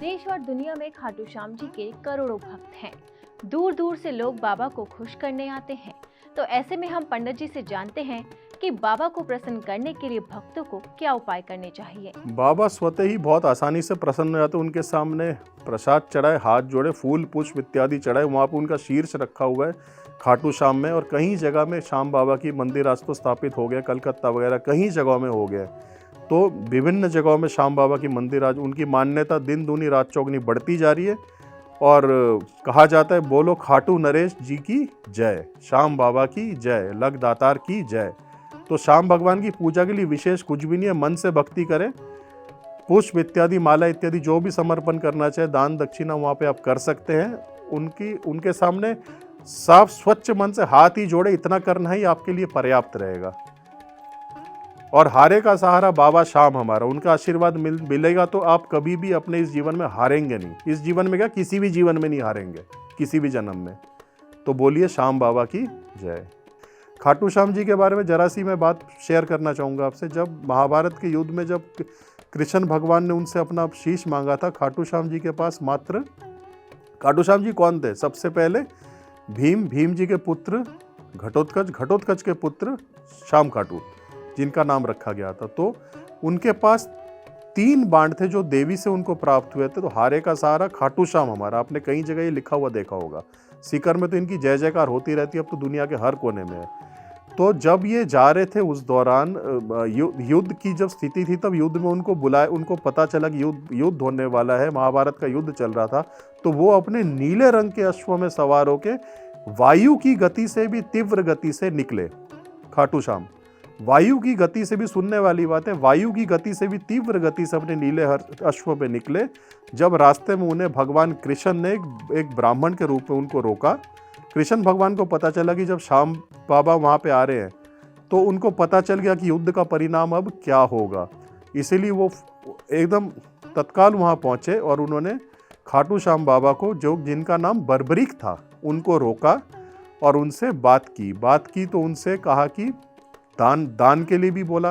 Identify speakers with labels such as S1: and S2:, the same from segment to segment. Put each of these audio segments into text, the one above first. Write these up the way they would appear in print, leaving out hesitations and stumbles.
S1: देश और दुनिया में खाटू श्याम जी के करोड़ों भक्त हैं। दूर दूर से लोग बाबा को खुश करने आते हैं। तो ऐसे में हम पंडित जी से जानते हैं कि बाबा को प्रसन्न करने के लिए भक्तों को क्या उपाय करने चाहिए।
S2: बाबा स्वतः ही बहुत आसानी से प्रसन्न हो जाते। उनके सामने प्रसाद चढ़ाए, हाथ जोड़े, फूल पुष्प इत्यादि चढ़ाए, वहाँ पर उनका शीर्ष रखा हुआ है खाटू श्याम में। और कई जगह में श्याम बाबा की मंदिर आज तो स्थापित हो गया, कलकत्ता वगैरह कई जगहों में हो गया। तो विभिन्न जगहों में श्याम बाबा की मंदिर आज उनकी मान्यता दिन दूनी रात चौगनी बढ़ती जा रही है। और कहा जाता है, बोलो खाटू नरेश जी की जय, श्याम बाबा की जय, लग दातार की जय। तो श्याम भगवान की पूजा के लिए विशेष कुछ भी नहीं है, मन से भक्ति करें। पुष्प इत्यादि, माला इत्यादि जो भी समर्पण करना चाहे, दान दक्षिणा वहाँ पे आप कर सकते हैं। उनके सामने साफ स्वच्छ मन से हाथ ही जोड़े, इतना करना ही आपके लिए पर्याप्त रहेगा। और हारे का सहारा बाबा श्याम हमारा, उनका आशीर्वाद मिलेगा तो आप कभी भी अपने इस जीवन में हारेंगे नहीं। इस जीवन में क्या, किसी भी जीवन में नहीं हारेंगे, किसी भी जन्म में। तो बोलिए श्याम बाबा की जय। खाटू श्याम जी के बारे में जरा सी मैं बात शेयर करना चाहूँगा आपसे। जब महाभारत के युद्ध में जब कृष्ण भगवान ने उनसे अपना शीश मांगा था खाटू श्याम जी के पास, मात्र खाटू श्याम जी कौन थे? सबसे पहले भीम जी के पुत्र घटोत्कच के पुत्र श्याम खाटू, जिनका नाम रखा गया था। तो उनके पास 3 बाण थे जो देवी से उनको प्राप्त हुए थे। तो हारे का सहारा खाटू श्याम हमारा, आपने कई जगह ये लिखा हुआ देखा होगा। सीकर में तो इनकी जय जयकार होती रहती है, अब तो दुनिया के हर कोने में है। तो जब ये जा रहे थे उस दौरान युद्ध की जब स्थिति थी, तब युद्ध में उनको बुलाए, उनको पता चला कि युद्ध होने वाला है, महाभारत का युद्ध चल रहा था। तो वो अपने नीले रंग के अश्व में सवार होके वायु की गति से भी तीव्र गति से निकले। खाटू श्याम वायु की गति से भी, सुनने वाली बात है, वायु की गति से भी तीव्र गति से अपने नीले अश्व पे निकले। जब रास्ते में उन्हें भगवान कृष्ण ने एक ब्राह्मण के रूप में उनको रोका। कृष्ण भगवान को पता चला कि जब श्याम बाबा वहाँ पे आ रहे हैं, तो उनको पता चल गया कि युद्ध का परिणाम अब क्या होगा। इसीलिए वो एकदम तत्काल वहाँ पहुँचे और उन्होंने खाटू श्याम बाबा को, जिनका नाम बर्बरीक था, उनको रोका और उनसे बात की। तो उनसे कहा कि दान के लिए भी बोला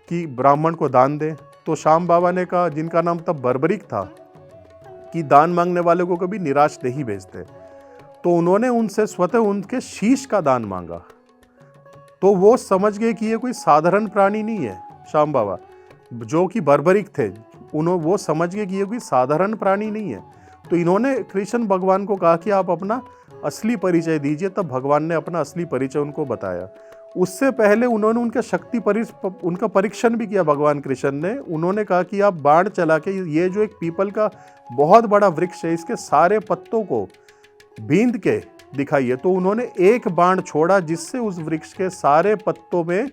S2: कि ब्राह्मण को दान दे। तो श्याम बाबा ने कहा, जिनका नाम तब बर्बरीक था, कि दान मांगने वाले को कभी निराश नहीं भेजते। तो उन्होंने उनसे स्वतः उनके शीश का दान मांगा। तो वो समझ गए कि ये कोई साधारण प्राणी नहीं है। श्याम बाबा जो कि बर्बरीक थे, वो समझ गए कि ये कोई साधारण प्राणी नहीं है। तो इन्होंने कृष्ण भगवान को कहा कि आप अपना असली परिचय दीजिए। तब भगवान ने अपना असली परिचय उनको बताया। उससे पहले उन्होंने उनका परीक्षण भी किया। भगवान कृष्ण ने, उन्होंने कहा कि आप बाण चला के, ये जो एक पीपल का बहुत बड़ा वृक्ष है, इसके सारे पत्तों को बींद के दिखाइए। तो उन्होंने एक बाण छोड़ा, जिससे उस वृक्ष के सारे पत्तों में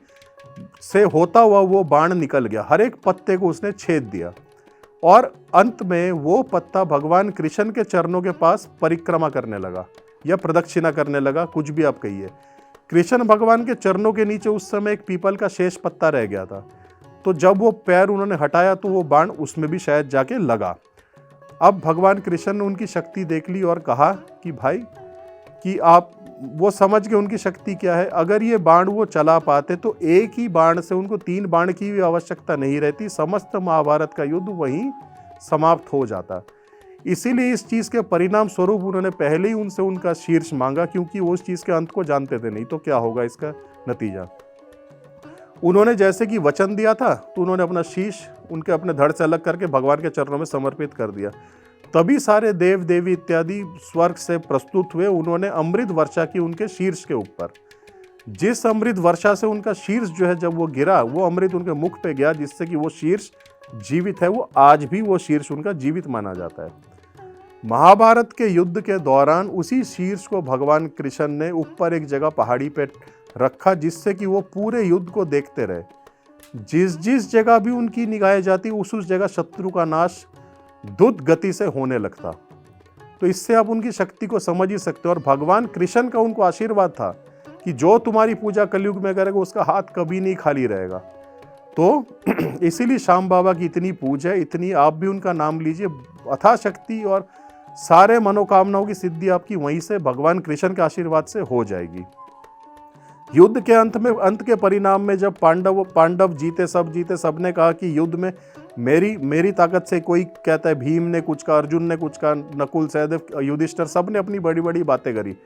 S2: से होता हुआ वो बाण निकल गया। हर एक पत्ते को उसने छेद दिया और अंत में वो पत्ता भगवान कृष्ण के चरणों के पास परिक्रमा करने लगा या प्रदक्षिणा करने लगा, कुछ भी आप कहिए। कृष्ण भगवान के चरणों के नीचे उस समय एक पीपल का शेष पत्ता रह गया था। तो जब वो पैर उन्होंने हटाया तो वो बाण उसमें भी शायद जाके लगा। अब भगवान कृष्ण ने उनकी शक्ति देख ली और कहा कि भाई, कि आप, वो समझ गए उनकी शक्ति क्या है। अगर ये बाण वो चला पाते तो एक ही बाण से उनको 3 बाण की भी आवश्यकता नहीं रहती, समस्त महाभारत का युद्ध वहीं समाप्त हो जाता। इसीलिए इस चीज़ के परिणाम स्वरूप उन्होंने पहले ही उनसे उनका शीर्ष मांगा, क्योंकि वो उस चीज़ के अंत को जानते थे। नहीं तो क्या होगा इसका नतीजा। उन्होंने जैसे कि वचन दिया था, तो उन्होंने अपना शीश उनके अपने धड़ से अलग करके भगवान के चरणों में समर्पित कर दिया। तभी सारे देव देवी इत्यादि स्वर्ग से प्रस्तुत हुए। उन्होंने अमृत वर्षा की उनके शीर्ष के ऊपर। जिस अमृत वर्षा से उनका शीर्ष जो है, जब वो गिरा, वो अमृत उनके मुख पे गया, जिससे कि वो शीर्ष जीवित है। वो आज भी वो शीर्ष उनका जीवित माना जाता है। महाभारत के युद्ध के दौरान उसी शीर्ष को भगवान कृष्ण ने ऊपर एक जगह पहाड़ी पे रखा, जिससे कि वो पूरे युद्ध को देखते रहे। जिस जगह भी उनकी निगाहें जाती, उस जगह शत्रु का नाश द्रुत गति से होने लगता। तो इससे आप उनकी शक्ति को समझ ही सकते हो। और भगवान कृष्ण का उनको आशीर्वाद था कि जो तुम्हारी पूजा कलयुग में करेगा, उसका हाथ कभी नहीं खाली रहेगा। तो इसीलिए श्याम बाबा की इतनी पूजा है, इतनी, आप भी उनका नाम लीजिए। अथाह शक्ति और सारे मनोकामनाओं की सिद्धि आपकी वहीं से भगवान कृष्ण के आशीर्वाद से हो जाएगी। युद्ध के अंत के परिणाम में जब पांडव जीते, सबने कहा कि युद्ध में मेरी ताकत से कोई कहता है, भीम ने कुछ कहा, अर्जुन ने कुछ कहा, नकुल, सहदेव, युधिष्ठिर, सब ने अपनी बड़ी बड़ी बातें करी।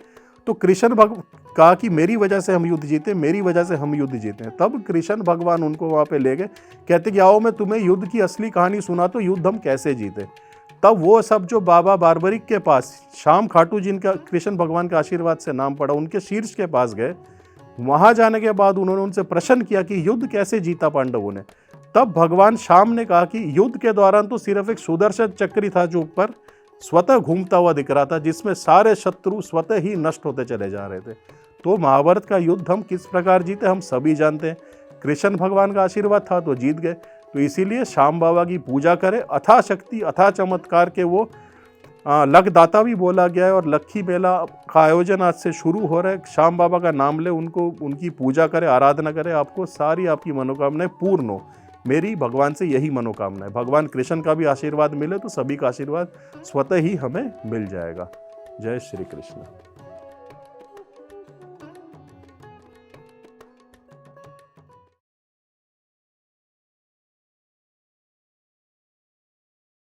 S2: तो कृष्ण कहा कि मेरी वजह से हम युद्ध जीते, मेरी वजह से हम युद्ध जीते। तब कृष्ण भगवान उनको वहाँ पे ले गए, कहते कि आओ मैं तुम्हें युद्ध की असली कहानी सुना, तो युद्ध हम कैसे जीते। तब वो सब जो बाबा बारबरिक के पास, श्याम खाटू जिनका कृष्ण भगवान के आशीर्वाद से नाम पड़ा, उनके शीर्ष के पास गए। वहां जाने के बाद उन्होंने उनसे प्रश्न किया कि युद्ध कैसे जीता पांडवों ने। तब भगवान श्याम ने कहा कि युद्ध के दौरान तो सिर्फ एक सुदर्शन चक्र था जो ऊपर स्वतः घूमता हुआ दिख रहा था, जिसमें सारे शत्रु स्वतः ही नष्ट होते चले जा रहे थे। तो महाभारत का युद्ध हम किस प्रकार जीते हम सभी जानते हैं। कृष्ण भगवान का आशीर्वाद था तो जीत गए। तो इसीलिए श्याम बाबा की पूजा करें। अथाह शक्ति, अथाह चमत्कार के वो लखदाता भी बोला गया है। और लक्खी मेला का आयोजन आज से शुरू हो रहा है। श्याम बाबा का नाम ले, उनकी पूजा करें, आराधना करें, आपको सारी आपकी मनोकामनाएं पूर्ण हो। मेरी भगवान से यही मनोकामना है। भगवान कृष्ण का भी आशीर्वाद मिले तो सभी का आशीर्वाद स्वतः ही हमें मिल जाएगा। जय श्री कृष्ण।